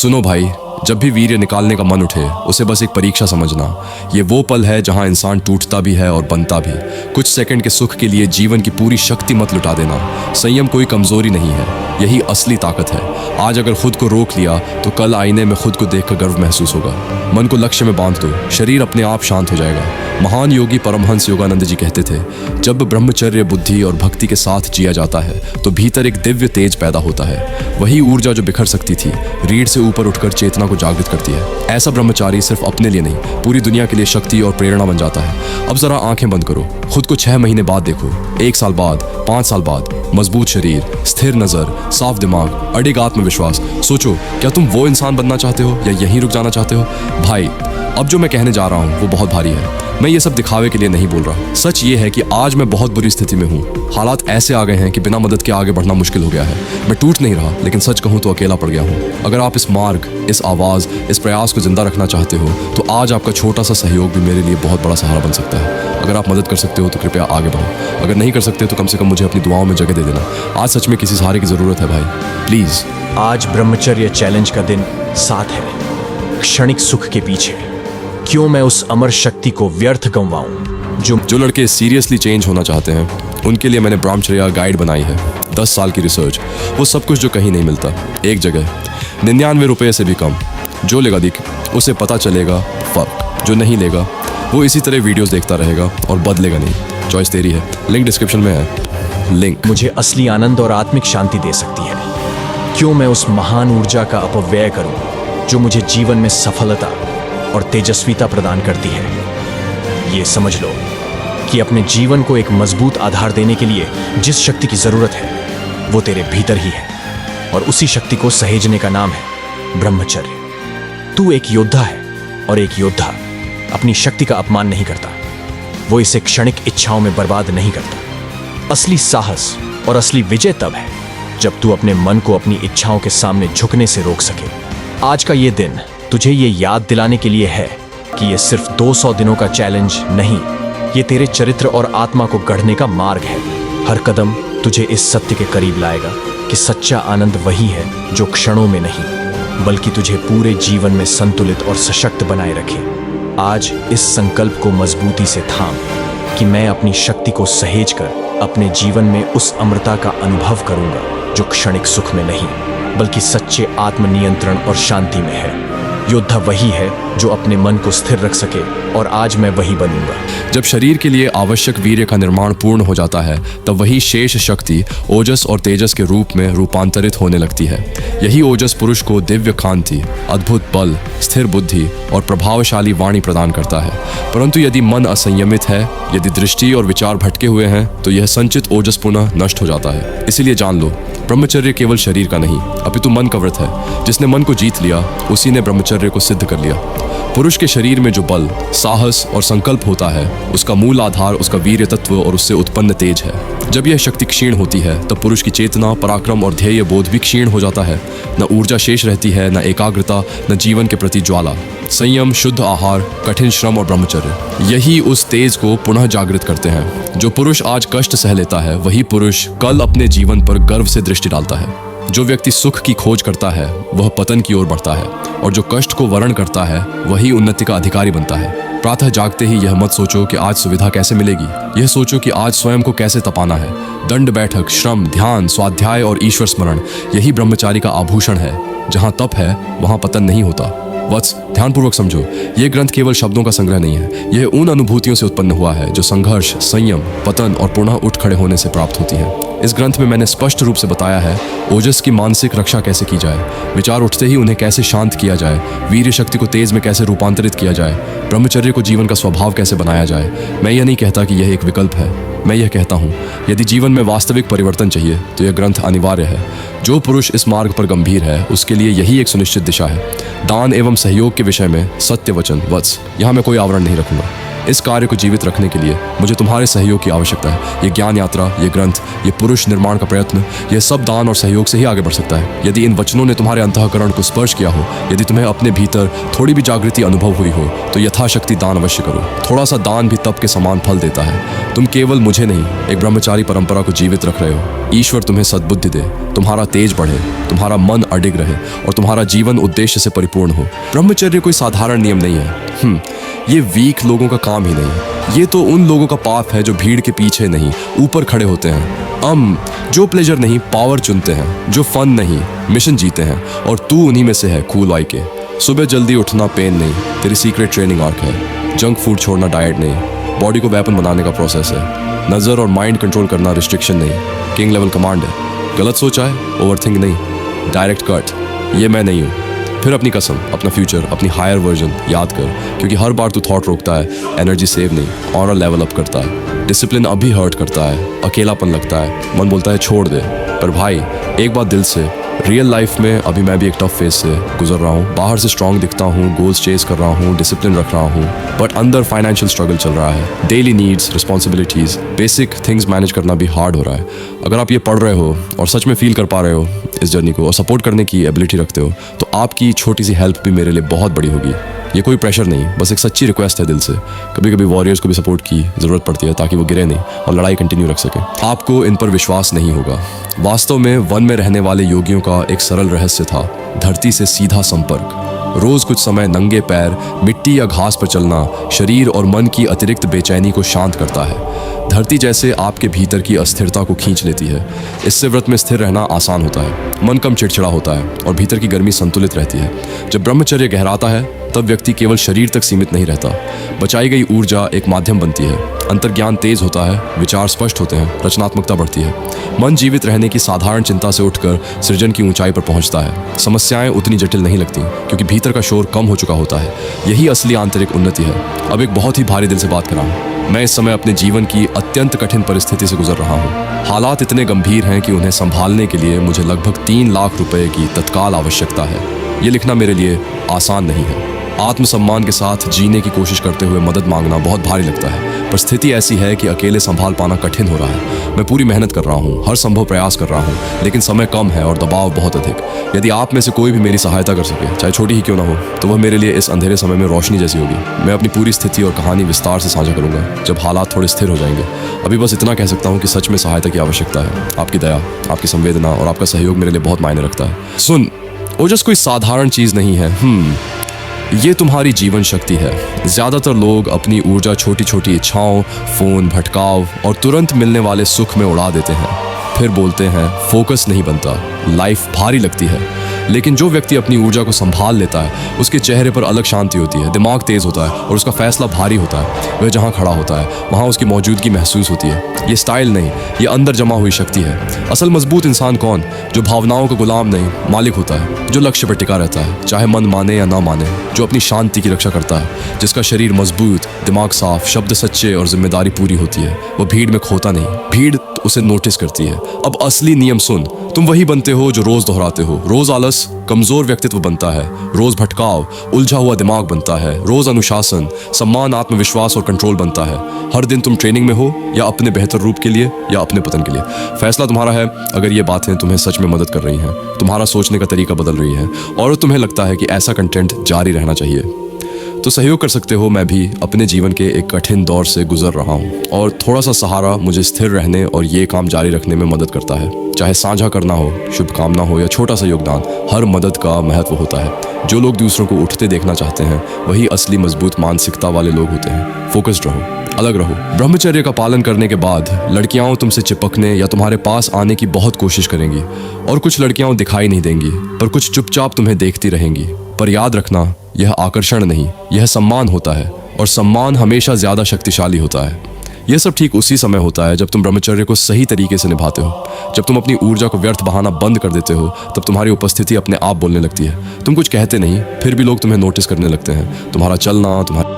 सुनो भाई, जब भी वीर्य निकालने का मन उठे उसे बस एक परीक्षा समझना। ये वो पल है जहां इंसान टूटता भी है और बनता भी। कुछ सेकंड के सुख के लिए जीवन की पूरी शक्ति मत लुटा देना। संयम कोई कमजोरी नहीं है, यही असली ताकत है। आज अगर खुद को रोक लिया तो कल आईने में खुद को देखकर गर्व महसूस होगा। मन को लक्ष्य में बांध दो, शरीर अपने आप शांत हो जाएगा। महान योगी परमहंस योगानंद जी कहते थे, जब ब्रह्मचर्य, बुद्धि और भक्ति के साथ जिया जाता है तो भीतर एक दिव्य तेज पैदा होता है। वही ऊर्जा जो बिखर सकती थी रीढ़ से ऊपर उठकर चेतना को जागृत करती है। ऐसा ब्रह्मचारी सिर्फ अपने लिए नहीं, पूरी दुनिया के लिए शक्ति और प्रेरणा बन जाता है। अब जरा आंखें बंद करो, खुद को 6 महीने बाद देखो, 1 साल बाद, 5 साल बाद। मजबूत शरीर, स्थिर नजर, साफ दिमाग, अडिग आत्मविश्वास। सोचो, क्या तुम वो इंसान बनना चाहते हो या यहीं रुक जाना चाहते हो? भाई, अब जो मैं कहने जा रहा हूँ वो बहुत भारी है। मैं ये सब दिखावे के लिए नहीं बोल रहा। सच ये है कि आज मैं बहुत बुरी स्थिति में हूँ। हालात ऐसे आ गए हैं कि बिना मदद के आगे बढ़ना मुश्किल हो गया है। मैं टूट नहीं रहा, लेकिन सच कहूँ तो अकेला पड़ गया हूँ। अगर आप इस मार्ग, इस आवाज़, इस प्रयास को जिंदा रखना चाहते हो तो आज आपका छोटा सा सहयोग भी मेरे लिए बहुत बड़ा सहारा बन सकता है। अगर आप मदद कर सकते हो तो कृपया आगे बढ़ो। अगर नहीं कर सकते तो कम से कम मुझे अपनी दुआओं में जगह दे देना। आज सच में किसी सहारे की ज़रूरत है भाई, प्लीज़। आज ब्रह्मचर्य चैलेंज का दिन 7 है। क्षणिक सुख के पीछे क्यों मैं उस अमर शक्ति को व्यर्थ गंवाऊं? जो लड़के सीरियसली चेंज होना चाहते हैं उनके लिए मैंने ब्रह्मचर्य गाइड बनाई है। 10 साल की रिसर्च, वो सब कुछ जो कहीं नहीं मिलता, एक जगह, 99 रुपये से भी कम। जो लेगा देख, उसे पता चलेगा फर्क। जो नहीं लेगा वो इसी तरह वीडियोस देखता रहेगा और बदलेगा नहीं। चॉइस तेरी है, लिंक डिस्क्रिप्शन में है। लिंक मुझे असली आनंद और आत्मिक शांति दे सकती है। क्यों मैं उस महान ऊर्जा का अपव्यय करूं जो मुझे जीवन में सफलता और तेजस्विता प्रदान करती है। ये समझ लो कि अपने जीवन को एक मजबूत आधार देने के लिए जिस शक्ति की जरूरत है वो तेरे भीतर ही है, और उसी शक्ति को सहेजने का नाम है ब्रह्मचर्य। तू एक योद्धा है और एक योद्धा अपनी शक्ति का अपमान नहीं करता। वो इसे क्षणिक इच्छाओं में बर्बाद नहीं करता। असली साहस और असली विजय तब है जब तू अपने मन को अपनी इच्छाओं के सामने झुकने से रोक सके। आज का ये दिन तुझे ये याद दिलाने के लिए है कि ये सिर्फ 200 दिनों का चैलेंज नहीं, ये तेरे चरित्र और आत्मा को गढ़ने का मार्ग है। हर कदम तुझे इस सत्य के करीब लाएगा कि सच्चा आनंद वही है जो क्षणों में नहीं बल्कि तुझे पूरे जीवन में संतुलित और सशक्त बनाए रखे। आज इस संकल्प को मजबूती से थाम कि मैं अपनी शक्ति को सहेज कर अपने जीवन में उस अमरता का अनुभव करूंगा जो क्षणिक सुख में नहीं बल्कि सच्चे आत्मनियंत्रण और शांति में है। योद्धा वही है जो अपने मन को स्थिर रख सके, और आज मैं वही बनूंगा। जब शरीर के लिए आवश्यक वीर्य का निर्माण पूर्ण हो जाता है तब वही शेष शक्ति ओजस और तेजस के रूप में रूपांतरित होने लगती है। यही ओजस पुरुष को दिव्य कांति, अद्भुत बल, स्थिर बुद्धि और प्रभावशाली वाणी प्रदान करता है। परंतु यदि मन असंयमित है, यदि दृष्टि और विचार भटके हुए हैं तो यह संचित ओजस पुनः नष्ट हो जाता है। इसीलिए जान लो, ब्रह्मचर्य केवल शरीर का नहीं अपितु मन का व्रत है। जिसने मन को जीत लिया उसी ने ब्रह्मचर्य को सिद्ध कर लिया। पुरुष के शरीर में जो बल, साहस और संकल्प होता है उसका मूल आधार उसका वीर्य तत्व और उससे उत्पन्न तेज है। जब यह शक्ति क्षीण होती है तब पुरुष की चेतना, पराक्रम और ध्येय बोध भी क्षीण हो जाता है। न ऊर्जा शेष रहती है, न एकाग्रता, न जीवन के प्रति ज्वाला। संयम, शुद्ध आहार, कठिन श्रम और ब्रह्मचर्य यही उस तेज को पुनः जागृत करते हैं। जो पुरुष आज कष्ट सह लेता है वही पुरुष कल अपने जीवन पर गर्व से दृष्टि डालता है। जो व्यक्ति सुख की खोज करता है वह पतन की ओर बढ़ता है, और जो कष्ट को वर्ण करता है वही उन्नति का अधिकारी बनता है। प्रातः जागते ही यह मत सोचो कि आज सुविधा कैसे मिलेगी, यह सोचो कि आज स्वयं को कैसे तपाना है। दंड बैठक, श्रम, ध्यान, स्वाध्याय और ईश्वर स्मरण यही ब्रह्मचारी का आभूषण है। जहाँ तप है वहाँ पतन नहीं होता। वत्स, ध्यानपूर्वक समझो, ये ग्रंथ केवल शब्दों का संग्रह नहीं है। यह उन अनुभूतियों से उत्पन्न हुआ है जो संघर्ष, संयम, पतन और पुनः उठ खड़े होने से प्राप्त होती हैं। इस ग्रंथ में मैंने स्पष्ट रूप से बताया है ओजस की मानसिक रक्षा कैसे की जाए, विचार उठते ही उन्हें कैसे शांत किया जाए, वीर्य शक्ति को तेज में कैसे रूपांतरित किया जाए, ब्रह्मचर्य को जीवन का स्वभाव कैसे बनाया जाए। मैं यह नहीं कहता कि यह एक विकल्प है, मैं यह कहता हूँ यदि जीवन में वास्तविक परिवर्तन चाहिए तो यह ग्रंथ अनिवार्य है। जो पुरुष इस मार्ग पर गंभीर है उसके लिए यही एक सुनिश्चित दिशा है। दान एवं सहयोग के विषय में सत्य वचन वत्स, यहाँ मैं कोई आवरण नहीं रखूंगा। इस कार्य को जीवित रखने के लिए मुझे तुम्हारे सहयोग की आवश्यकता है। ये ज्ञान यात्रा, ये ग्रंथ, ये पुरुष निर्माण का प्रयत्न, ये सब दान और सहयोग से ही आगे बढ़ सकता है। यदि इन वचनों ने तुम्हारे अंतःकरण को स्पर्श किया हो, यदि तुम्हें अपने भीतर थोड़ी भी जागृति अनुभव हुई हो तो यथाशक्ति दान अवश्य करो। थोड़ा सा दान भी तप के समान फल देता है। तुम केवल मुझे नहीं, एक ब्रह्मचारी परंपरा को जीवित रख रहे हो। ईश्वर तुम्हें सद्बुद्धि दे, तुम्हारा तेज बढ़े, तुम्हारा मन अडिग रहे और तुम्हारा जीवन उद्देश्य से परिपूर्ण हो। ब्रह्मचर्य कोई साधारण नियम नहीं है। ये वीक लोगों का काम ही नहीं। ये तो उन लोगों का पाप है जो भीड़ के पीछे नहीं, ऊपर खड़े होते हैं। जो प्लेजर नहीं, पावर चुनते हैं, जो फन नहीं, मिशन जीते हैं। और तू उन्हीं में से है, कूल वाई के। सुबह जल्दी उठना पेन नहीं, तेरी सीक्रेट ट्रेनिंग आर्क है। जंक फूड छोड़ना डाइट नहीं, बॉडी को वेपन बनाने का प्रोसेस है। नज़र और माइंड कंट्रोल करना रिस्ट्रिक्शन नहीं, किंग लेवल कमांड है। गलत सोचा है, ओवरथिंक नहीं, डायरेक्ट कट, ये मैं नहीं हूँ। फिर अपनी कसम, अपना फ्यूचर, अपनी हायर वर्जन याद कर, क्योंकि हर बार तू थॉट रोकता है, एनर्जी सेव नहीं, ऑनर लेवल अप करता है। डिसिप्लिन अभी हर्ट करता है, अकेलापन लगता है, मन बोलता है छोड़ दे। पर भाई एक बात दिल से, रियल लाइफ में अभी मैं भी एक टफ फेज से गुजर रहा हूँ। बाहर से स्ट्रांग दिखता हूँ, गोल्स चेस कर रहा हूँ, डिसिप्लिन रख रहा हूँ, बट अंदर फाइनेंशियल स्ट्रगल चल रहा है। Daily needs, responsibilities, basic things manage करना भी हार्ड हो रहा है। अगर आप ये पढ़ रहे हो और सच में फील कर पा रहे हो इस जर्नी को और सपोर्ट करने की एबिलिटी रखते हो, तो आपकी छोटी सी हेल्प भी मेरे लिए बहुत बड़ी होगी। ये कोई प्रेशर नहीं, बस एक सच्ची रिक्वेस्ट है दिल से। कभी कभी वॉरियर्स को भी सपोर्ट की ज़रूरत पड़ती है ताकि वो गिरे नहीं और लड़ाई कंटिन्यू रख सके। आपको इन पर विश्वास नहीं होगा। वास्तव में वन में रहने वाले योगियों का एक सरल रहस्य था, धरती से सीधा संपर्क। रोज़ कुछ समय नंगे पैर मिट्टी या घास पर चलना शरीर और मन की अतिरिक्त बेचैनी को शांत करता है। धरती जैसे आपके भीतर की अस्थिरता को खींच लेती है। इससे व्रत में स्थिर रहना आसान होता है, मन कम चिड़चिड़ा होता है और भीतर की गर्मी संतुलित रहती है। जब ब्रह्मचर्य गहराता है तब व्यक्ति केवल शरीर तक सीमित नहीं रहता। बचाई गई ऊर्जा एक माध्यम बनती है, अंतर्ज्ञान तेज होता है, विचार स्पष्ट होते हैं, रचनात्मकता बढ़ती है। मन जीवित रहने की साधारण चिंता से उठकर सृजन की ऊंचाई पर पहुंचता है। समस्याएं उतनी जटिल नहीं लगती क्योंकि भीतर का शोर कम हो चुका होता है। यही असली आंतरिक उन्नति है। अब एक बहुत ही भारी दिल से बात कर रहा हूँ। मैं इस समय अपने जीवन की अत्यंत कठिन परिस्थिति से गुजर रहा हूँ। हालात इतने गंभीर हैं कि उन्हें संभालने के लिए मुझे लगभग 3 लाख रुपए की तत्काल आवश्यकता है। ये लिखना मेरे लिए आसान नहीं है। आत्मसम्मान के साथ जीने की कोशिश करते हुए मदद मांगना बहुत भारी लगता है, पर स्थिति ऐसी है कि अकेले संभाल पाना कठिन हो रहा है। मैं पूरी मेहनत कर रहा हूँ, हर संभव प्रयास कर रहा हूँ, लेकिन समय कम है और दबाव बहुत अधिक। यदि आप में से कोई भी मेरी सहायता कर सके, चाहे छोटी ही क्यों ना हो, तो वह मेरे लिए इस अंधेरे समय में रोशनी जैसी होगी। मैं अपनी पूरी स्थिति और कहानी विस्तार से साझा करूंगा जब हालात थोड़े स्थिर हो जाएंगे। अभी बस इतना कह सकता हूँ कि सच में सहायता की आवश्यकता है। आपकी दया, आपकी संवेदना और आपका सहयोग मेरे लिए बहुत मायने रखता है। सुन, ओजस कोई साधारण चीज़ नहीं है। ये तुम्हारी जीवन शक्ति है। ज़्यादातर लोग अपनी ऊर्जा छोटी छोटी इच्छाओं, फ़ोन, भटकाव और तुरंत मिलने वाले सुख में उड़ा देते हैं। फिर बोलते हैं फोकस नहीं बनता, लाइफ भारी लगती है। लेकिन जो व्यक्ति अपनी ऊर्जा को संभाल लेता है, उसके चेहरे पर अलग शांति होती है, दिमाग तेज होता है और उसका फैसला भारी होता है। वह जहाँ खड़ा होता है वहाँ उसकी मौजूदगी महसूस होती है। ये स्टाइल नहीं, ये अंदर जमा हुई शक्ति है। असल मजबूत इंसान कौन? जो भावनाओं का गुलाम नहीं, मालिक होता है, जो लक्ष्य पर टिका रहता है, चाहे मन माने या ना माने, जो अपनी शांति की रक्षा करता है, जिसका शरीर मजबूत, दिमाग साफ, शब्द सच्चे और जिम्मेदारी पूरी होती है। वो भीड़ में खोता नहीं, भीड़ उसे नोटिस करती है। अब असली नियम सुन, तुम वही बनते हो जो रोज दोहराते हो। रोज आलस कमजोर व्यक्तित्व बनता है, रोज भटकाव उलझा हुआ दिमाग बनता है, रोज अनुशासन सम्मान, आत्मविश्वास और कंट्रोल बनता है। हर दिन तुम ट्रेनिंग में हो, या अपने बेहतर रूप के लिए या अपने पतन के लिए। फैसला तुम्हारा है। अगर ये बातें तुम्हें सच में मदद कर रही हैं, तुम्हारा सोचने का तरीका बदल रही है और तुम्हें लगता है कि ऐसा कंटेंट जारी रहना चाहिए, तो सहयोग कर सकते हो। मैं भी अपने जीवन के एक कठिन दौर से गुजर रहा हूँ और थोड़ा सा सहारा मुझे स्थिर रहने और ये काम जारी रखने में मदद करता है। चाहे साझा करना हो, शुभकामना हो या छोटा सा योगदान, हर मदद का महत्व होता है। जो लोग दूसरों को उठते देखना चाहते हैं वही असली मजबूत मानसिकता वाले लोग होते हैं। फोकस्ड रहो, अलग रहो। ब्रह्मचर्य का पालन करने के बाद लड़कियां तुमसे चिपकने या तुम्हारे पास आने की बहुत कोशिश करेंगी और कुछ लड़कियां दिखाई नहीं देंगी, पर कुछ चुपचाप तुम्हें देखती रहेंगी। पर याद रखना, यह आकर्षण नहीं, यह सम्मान होता है और सम्मान हमेशा ज्यादा शक्तिशाली होता है। यह सब ठीक उसी समय होता है जब तुम ब्रह्मचर्य को सही तरीके से निभाते हो। जब तुम अपनी ऊर्जा को व्यर्थ बहाना बंद कर देते हो, तब तुम्हारी उपस्थिति अपने आप बोलने लगती है। तुम कुछ कहते नहीं, फिर भी लोग तुम्हें नोटिस करने लगते हैं। तुम्हारा चलना, तुम्हारा